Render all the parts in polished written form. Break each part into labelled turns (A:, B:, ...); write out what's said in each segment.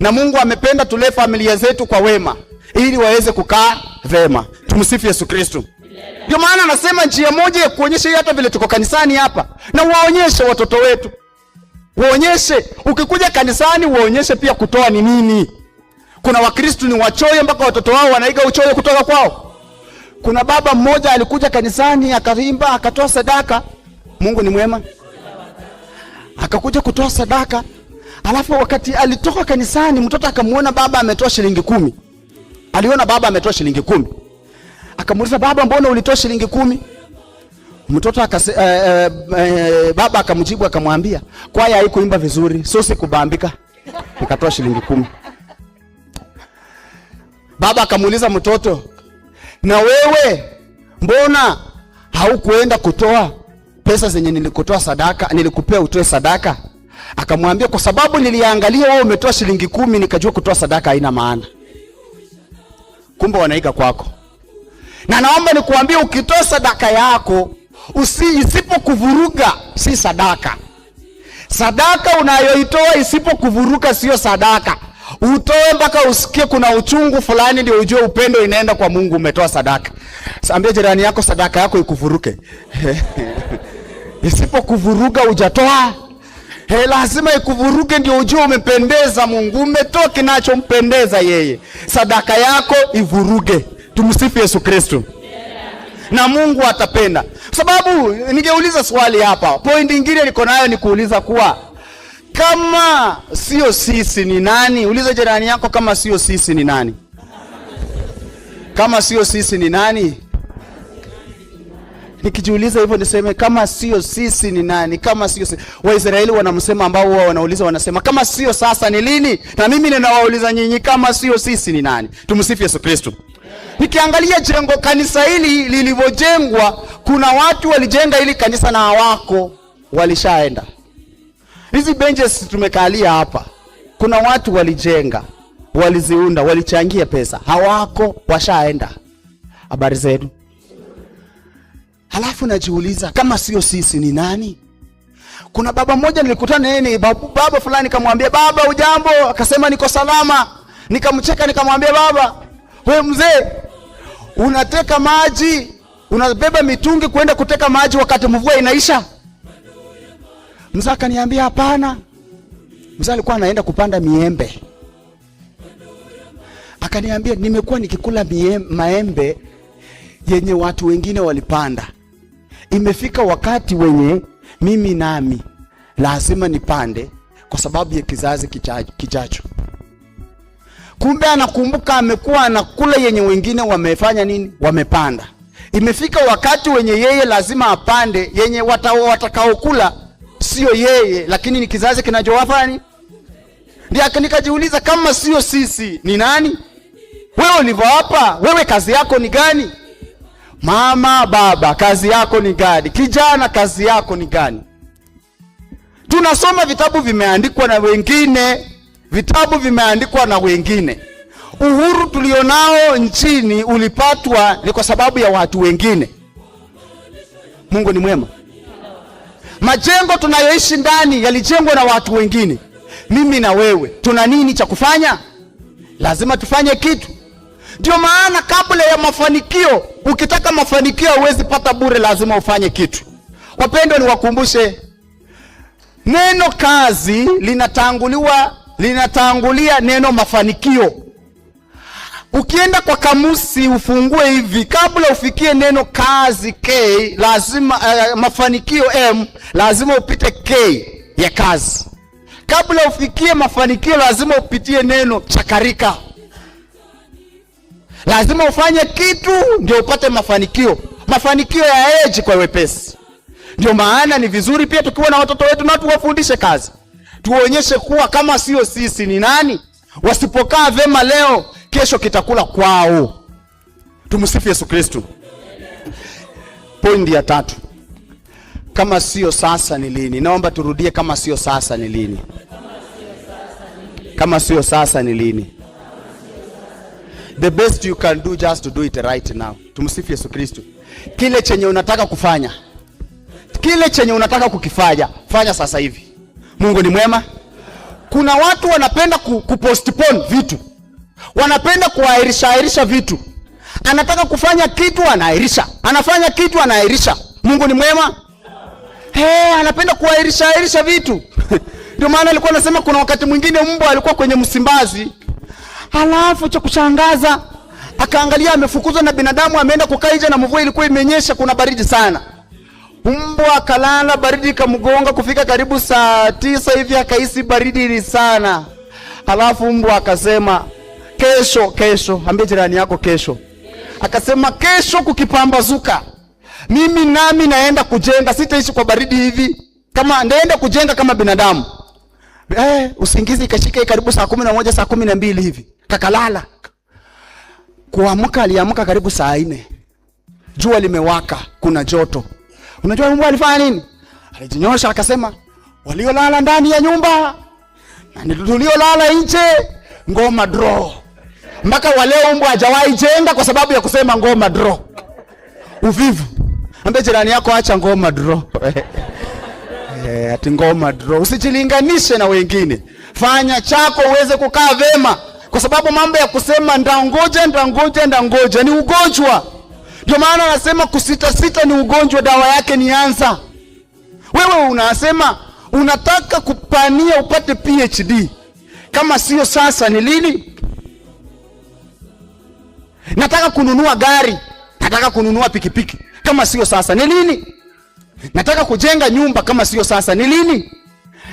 A: Na Mungu amependa tulee familia zetu kwa wema ili waweze kukaa vema. Tumsifu Yesu Kristo. Ndio maana anasema njia moja ya kuonyesha hata vile tuko kanisani hapa, na waonyeshe watoto wetu. Waonyeshe, ukikuja kanisani waonyeshe pia kutoa ni nini. Kuna Wakristo ni wachoyo mpaka watoto wao wanaiga uchoyo kutoka kwao. Kuna baba mmoja alikuja kanisani akaimba akatoa sadaka. Mungu ni mwema. Akakuja kutoa sadaka. Alafu wakati alitoka kanisani mtoto akamuona baba ametoa shilingi 10. Aliona baba ametoa shilingi 10. Akamuuliza, baba mbona ulitoa shilingi 10? Mtoto baba akamjibu akamwambia, kwaya haikuimba vizuri, sio sikubambika. Nikatoa shilingi 10. Baba akamuuliza mtoto, na wewe mbona haukuenda kutoa pesa zenye nilikutoa sadaka, nilikupea utoe sadaka? Akamwambia, kwa sababu niliangalia wewe umetoa shilingi 10 nikajua kutoa sadaka haina maana. Kumbe wanaiga kwako. Na naomba nikuambie, ukitoa sadaka yako isipokuvuruga si sadaka. Sadaka unayoitoa isipokuvuruga sio sadaka. Utoe mpaka usikie kuna uchungu fulani ndio ujue upendo inaenda kwa Mungu, umetoa sadaka. Ambia jirani yako sadaka yako ikuvuruke. Isipokuvuruga hujatoa. Lazima ikuvuruge ndio ujue umependeza Mungu, umetoa kinachompendeza yeye. Sadaka yako ivuruge. Tumsifu Yesu Kristo. Na Mungu atapenda. Sababu ningeuliza swali hapa. Point nyingine niko nayo ni kuuliza kuwa kama sio sisi ni nani? Uliza jirani yako, kama sio sisi ni nani? Kama sio sisi ni nani? Nikijiuliza hivyo niseme kama sio sisi ni nani? Kama sio sisi. Waisraeli wanamsema ambao wao wanauliza wanasema kama sio sasa ni lini? Na mimi ninawauliza nyinyi, kama sio sisi ni nani? Tumsifu Yesu Kristo. Nikiangalia jengo kanisa hili lilivyojengwa, kuna watu walijenga ili kanisa na hawako walishaenda. Hizi benches tumekalia hapa, kuna watu walijenga, waliziunda, walichangia pesa, hawako washaenda. Habari zenu. Halafu najiuliza kama sio sisi ni nani? Kuna baba mmoja nilikutana naye, ni baba fulani, nikamwambia, baba ujambo? Akasema niko salama. Nikamcheka nikamwambia, baba wewe mzee unateka maji, unabeba mitungi kwenda kuteka maji wakati mvua inaisha? Mzee akaniambia hapana. Mzee alikuwa anaenda kupanda miembe. Akaniambia, nimekuwa nikikula maembe yenye watu wengine walipanda. Imefika wakati wenye mimi nami lazima nipande kwa sababu ya kizazi kijacho. Kumbe anakumbuka amekuwa anakula yenye wengine wamefanya nini? Wamepanda. Imefika wakati wenye yeye lazima apande yenye watakaokula sio yeye, lakini ni kizazi kinachowafanya. Ndio nikajiuliza kama sio sisi ni nani? Wewe ulivyo hapa, wewe kazi yako ni gani? Mama, baba, kazi yako ni gani? Kijana, kazi yako ni gani? Tunasoma vitabu vimeandikwa na wengine, vitabu vimeandikwa na wengine. Uhuru tulionao nchini ulipatwa ni kwa sababu ya watu wengine. Mungu ni mwema. Majengo tunayoishi ndani yalijengwa na watu wengine. Mimi na wewe tuna nini cha kufanya? Lazima tufanye kitu. Ndio maana kabla ya mafanikio, ukitaka mafanikio huwezi pata bure, lazima ufanye kitu. Wapendwa, niwakumbushe, neno kazi linatangulia neno mafanikio. Ukienda kwa kamusi ufungue hivi, kabla ufikie neno kazi K, lazima mafanikio M, lazima upite K ya kazi. Kabla ufikie mafanikio lazima upitie neno chakarika. Lazima ufanye kitu ndio upate mafanikio. Mafanikio ya eji kwa wepesi. Ndio maana ni vizuri pia tukiwa na watoto wetu na tuwafundishe kazi. Tuonyeshe kuwa kama sio sisi ni nani? Wasipokaa vema leo, kesho kitakula kwao. Tumsifu Yesu Kristo. Pointi ya 3. Kama sio sasa ni lini? Naomba turudie, kama sio sasa ni lini? Kama sio sasa ni lini? The best you can do just to do it right now. Tumsifu Yesu Kristo. Kile chenye unataka kufanya, kile chenye unataka kukifanya, fanya sasa hivi. Mungu ni mwema. Kuna watu wanapenda kupostpone vitu. Wanapenda kuahirisha vitu. Anataka kufanya kitu anaahirisha. Anafanya kitu anaahirisha. Mungu ni mwema. Anapenda kuahirisha vitu. Ndio maana alikuwa anasema kuna wakati mwingine mbwa alikuwa kwenye msimbazi. Halafu cha kushangaza akaangalia amefukuzwa na binadamu, ameenda kukaa nje na mvua ilikuwa imenyesha, kuna baridi sana. Mbwa akalala, baridi ikamgonga, kufika karibu saa 9 hivi akahisi baridi ni sana. Halafu mbwa akasema kesho, ambie jirani yako kesho. Akasema kesho kukipambazuka, mimi nami naenda kujenga, sitaishi kwa baridi hivi. Kama naenda kujenga kama binadamu. Usingizi ikashika karibu saa 11 saa 12 hivi. Kakalala. Kuamka aliamka karibu saa 4. Jua limewaka, kuna joto. Unajua mbwa alifanya nini? Alijinyosha akasema, waliolala ndani ya nyumba na tuliolala nje, ngoma draw. Mpaka waleo mbwa hajawahi jenga kwa sababu ya kusema ngoma draw. Uvivu. Ambie jirani yako acha ngoma draw. Ati ngoma draw. Usijilinganishe na wengine. Fanya chako uweze kukaa vema. Kwa sababu mambo ya kusema ndangoja ni ugonjwa. Ndio maana anasema kusita ni ugonjwa, dawa yake ni anza. Wewe unasema unataka kupania upate PhD. Kama sio sasa ni lini? Nataka kununua gari, nataka kununua pikipiki. Kama sio sasa ni lini? Nataka kujenga nyumba, kama sio sasa ni lini?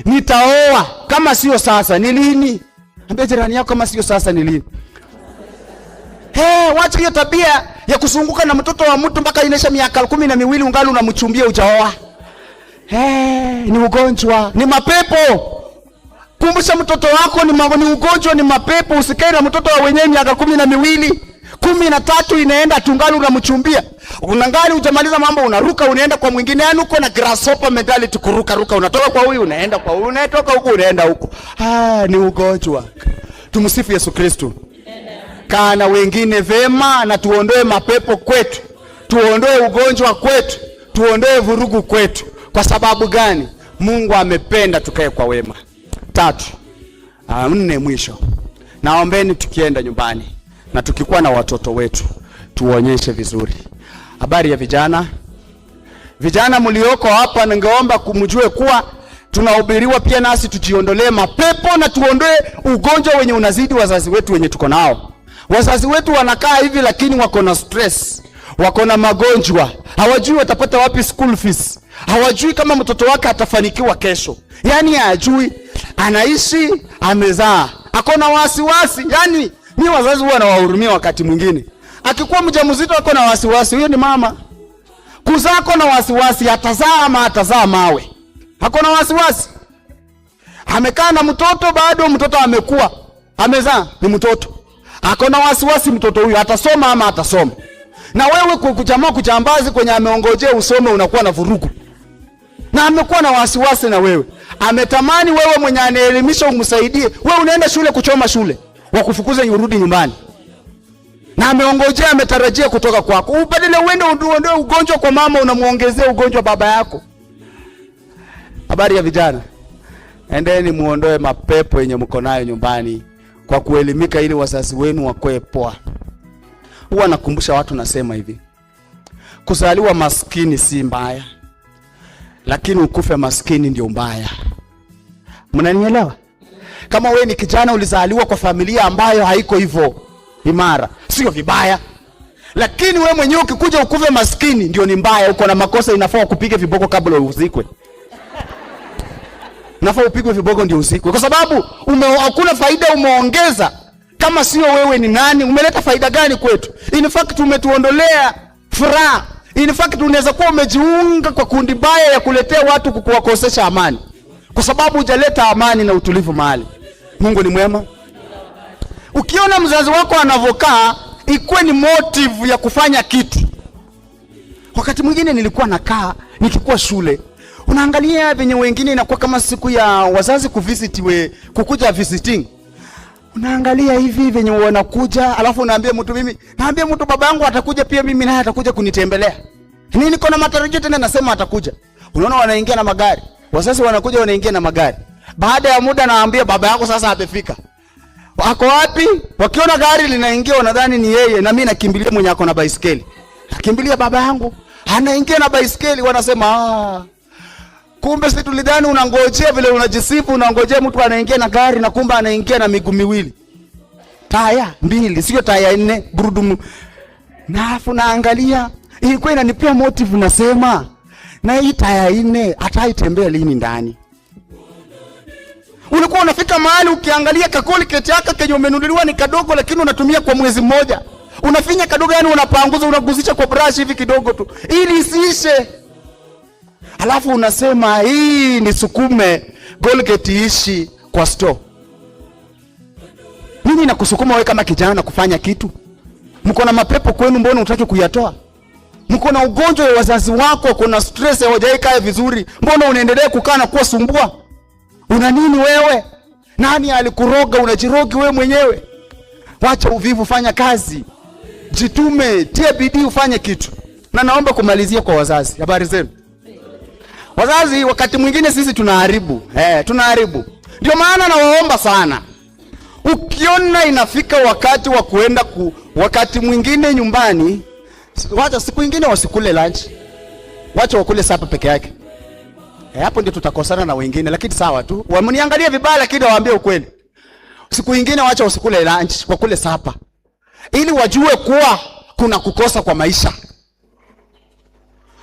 A: Nitaoa, kama sio sasa ni lini? Ambia jirani yako kama sio sasa ni lini? Wacha hiyo tabia ya kusunguka na mtoto wa mtu mpaka inesha miaka 12 ungali unamchumbia ujaoa. Ni ugonjwa, ni mapepo. Kumbusha mtoto wako ni ugonjwa, ni mapepo. Usikae na mtoto wa wenyewe miaka 12, 13 inaenda tungali unamchumbia. Unangali hujamaliza mambo unaruka unaenda kwa mwingine, yani uko na grasshopper mentality, kuruka unatoka kwa huyu unaenda kwa huyu, unatoka huko unaenda huko. Ni ugonjwa. Tumsifu Yesu Kristo. Kana wengine vema na tuondoe mapepo kwetu. Tuondoe ugonjwa kwetu. Tuondoe vurugu kwetu. Kwa sababu gani? Mungu amependa tukae kwa wema. 3. 4 mwisho. Naombeni tukienda nyumbani na tukikuwa na watoto wetu tuonyeshe vizuri. Habari ya vijana. Vijana mlioko hapa ningeomba kumjue kuwa tunahubiriwa pia nasi tujiondolee mapepo na tuondoe ugonjwa wenye unazidi wazazi wetu wenye tuko nao. Wazazi wetu wanakaa hivi lakini wako na stress, wako na magonjwa, hawajui watapata wapi school fees, hawajui kama mtoto wake atafanikiwa kesho. Yani hajui, anaishi amezaa, ako na wasiwasi. Yani ni wazazi huwa wanawahurumia wakati mwingine. Akikuwa mjamzito ako na wasiwasi, huyo ni mama. Kuzako na wasiwasi, atazaa ama atazaa mawe. Hako na wasiwasi. Amekaa na mtoto, bado mtoto amekuwa, amezaa ni mtoto. Ako na wasiwasi mtoto huyu atasoma ama atasoma. Na wewe kuchambazi kwenye ameongojea usome unakuwa na vurugu. Na amekuwa na wasiwasi na wewe. Ametamani wewe mwenye anaelimisha umsaidie. Wewe unaenda shule kuchoma shule, wakufukuza urudi nyumbani. Na ameongojea ametarajia kutoka kwako. Ubadile uende uondoe ugonjwa kwa mama, unamuongezea ugonjwa baba yako. Habari ya vijana. Endeni muondoe mapepo yenye mko nayo nyumbani kwa kuelimika ili wazazi wenu wakoe poa. Huwa nakumbusha watu nasema hivi. Kuzaliwa maskini si mbaya, lakini ukufe maskini ndio mbaya. Mnanielewa? Kama wewe ni kijana ulizaliwa kwa familia ambayo haiko hivyo imara, sio vibaya. Lakini wewe mwenyewe ukikuja ukufe maskini ndio ni mbaya, uko na makosa, inafaa kupige viboko kabla uzikwe. Nafaa upigwe viboko ndio usikwe. Kwa sababu hakuna faida umeongeza. Kama sio wewe ni nani? Umeleta faida gani kwetu? In fact umetuondolea furaha. In fact unaweza kuwa umejiunga kwa kundi baya ya kuletea watu kukuwakosesha amani. Kwa sababu hujaleta amani na utulivu mahali. Mungu ni mwema. Ukiona mzazi wako anavokaa, ikuwe ni motive ya kufanya kitu. Wakati mwingine nilikuwa nakaa nikikuwa shule, unaangalia venye wengine inakuwa kama siku ya wazazi kukuja visiting. Unaangalia hivi venye wanakuja, alafu unaambia mtu naambia mtu baba yangu atakuja pia mimi naye atakuja kunitembelea. Niko na matarajio tena nasema atakuja. Unaona wanaingia na magari. Wazazi wanakuja wanaingia na magari. Baada ya muda naambia baba yako sasa amefika. Wako wapi? Wakiona gari linaingia wanadhani ni yeye, na mimi nakimbilia mwenye ako na baisikeli. Nakimbilia baba yangu, anaingia na baisikeli, wanasema kumbe si tulidhani unangojea vile unajisifu, unangojea mtu anaingia na gari, na kumbe anaingia na miguu miwili. Taya mbili, sio taya nne, gurudumu. Na afu naangalia, ilikuwa inanipea motive, nasema na hii taya nne ataitembea lini ndani? Ulikuwa unafika mahali ukiangalia Colgate yako kenye umenunuliwa ni kadogo, lakini unatumia kwa mwezi mmoja. Unafinya kadogo, yani unapanguza, unaguzisha kwa brush hivi kidogo tu ili isiishe. Alafu unasema hii ni sukume Colgate ishi kwa store. Nini nakusukuma wewe kama kijana kufanya kitu? Mko na mapepo kwenu, mbona unataka kuyatoa? Mko na ugonjwa wa wazazi wako, kuna stress hawajaikaa vizuri, mbona unaendelea kukaa na kuwa sumbua? Una nini wewe? Nani alikuroga? Unajirogi wewe mwenyewe. Wacha uvivu, fanya kazi. Jitume, tia bidii ufanye kitu. Na naomba kumalizia kwa wazazi. Habari zenu? Wazazi, wakati mwingine sisi tunaharibu. Tunaharibu. Ndio maana nawaomba sana. Ukiona inafika wakati wa kuenda wakati mwingine nyumbani, wacha siku nyingine wasikule lunch. Wacha wakule sapa peke yake. Hapo ndio tutakosana na wengine, lakini sawa tu. Wamniangalia vibaya, lakini waambie ukweli. Siku nyingine wacha usikule lunch, wakule sapa. Ili wajue kuwa kuna kukosa kwa maisha.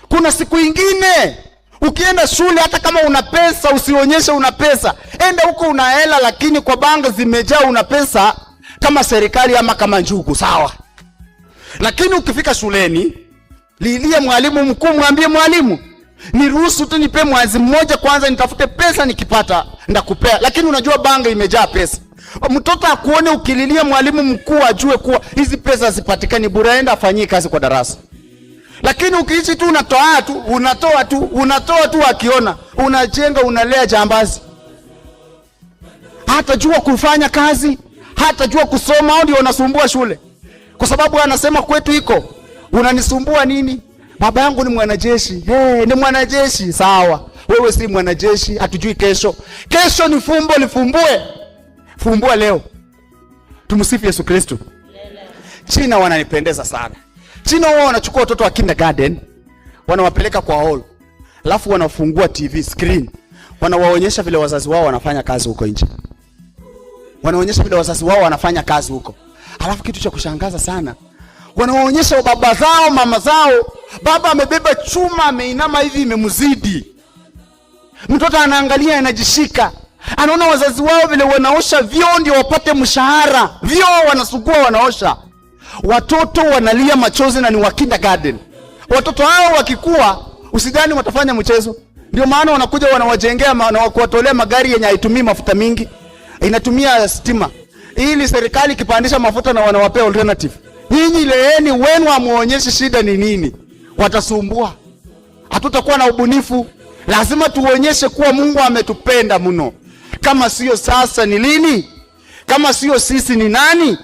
A: Kuna siku nyingine ukienda shule, hata kama una pesa usionyeshe una pesa. Enda huko una hela, lakini kwa bango zimejaa una pesa kama serikali ama kama njugu, sawa. Lakini ukifika shuleni, lilie mwalimu mkuu, mwambie mwalimu, niruhusu tu nipe mwezi mmoja kwanza nitafute pesa, nikipata ndakupea. Lakini unajua bango imejaa pesa. Mtoto akuone ukililia mwalimu mkuu, ajue kuwa hizi pesa zipatikani bure, aenda afanyie kazi kwa darasa. Lakini ukiishi tu unatoa tu akiona, unajenga, unalea jambazi. Hatajua kufanya kazi, hatajua kusoma, au ndio unasumbua shule. Kwa sababu anasema kwetu iko, unanisumbua nini? Baba yangu ni mwanajeshi. Ni mwanajeshi, sawa. Wewe si mwanajeshi, hatujui kesho. Kesho ni fumbo, lifumbue. Fumbua leo. Tumsifu Yesu Kristo. China wananipendeza sana. China wao wanachukua watoto wa kindergarten, wanawapeleka kwa hall. Alafu wanafungua TV screen. Wanawaonyesha vile wazazi wao wanafanya kazi huko nje. Wanaonyesha vile wazazi wao wanafanya kazi huko. Alafu kitu cha kushangaza sana, wanaonyesha baba zao, mama zao. Baba amebeba chuma, ameinama hivi, imemzidi. Mtoto anaangalia, anajishika. Anaona wazazi wao vile wanaosha vyoo ndio wapate mshahara. Vyoo wanasugua, wanaosha. Watoto wanalia machozi na ni wa kindergarten. Watoto hao wakikua, usidhani watafanya mchezo. Ndio maana wanakuja wanawajengea na kuwatolea magari yenye haitumii mafuta mingi. Inatumia stima. Ili serikali kipandisha mafuta na wanawapea alternative. Nyinyi leeni wenu amuonyeshe shida ni nini. Watasumbua. Hatutakuwa na ubunifu. Lazima tuonyeshe kuwa Mungu ametupenda mno. Kama sio sasa ni lini? Kama sio sisi ni nani?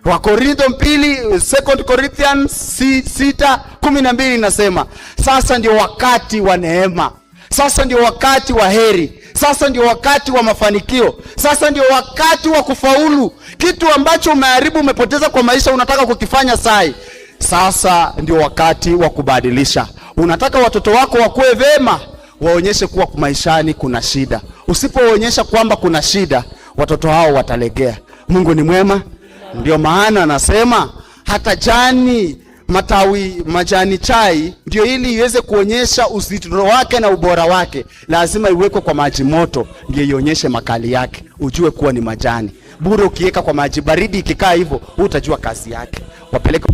A: Wakorintho 2 Corinthians 6:12 inasema, sasa ndio wakati wa neema. Sasa ndio wakati wa heri. Sasa ndio wakati wa mafanikio. Sasa ndio wakati wa kufaulu. Kitu ambacho umeharibu, umepoteza kwa maisha, unataka kukifanya sai. Sasa ndio wakati wa kubadilisha. Unataka watoto wako wakue vema, waonyeshe kuwa maishani kuna shida. Usipoonyesha kwamba kuna shida, watoto hao watalegea. Mungu ni mwema. Ndio maana anasema hata majani chai ndio ili iweze kuonyesha uzito wake na ubora wake, lazima iwekwe kwa maji moto ndio ionyeshe makali yake, ujue kuwa ni majani. Bure ukiweka kwa maji baridi ikikaa hivyo, utajua kazi yake. Wapeleke